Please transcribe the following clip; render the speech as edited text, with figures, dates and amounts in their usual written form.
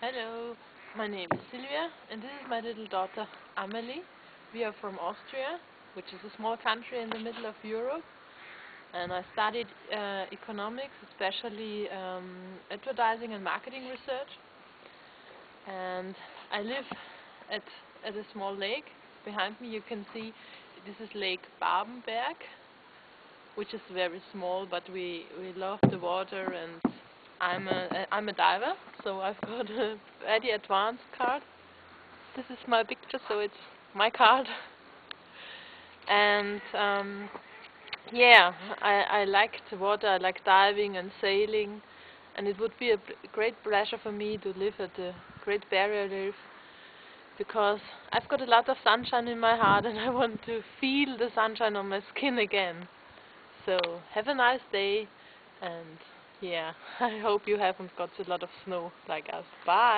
Hello, my name is Silvia, and this is my little daughter Amelie. We are from Austria, which is a small country in the middle of Europe, and I studied economics, especially advertising and marketing research. And I live at a small lake. Behind me you can see this is Lake Babenberg, which is very small, but we love the water, and I'm a diver, so I've got a very advanced card. This is my picture, so it's my card. And yeah, I like the water. I like diving and sailing, and it would be a great pleasure for me to live at the Great Barrier Reef, because I've got a lot of sunshine in my heart, and I want to feel the sunshine on my skin again. So have a nice day, and yeah, I hope you haven't got a lot of snow like us. Bye!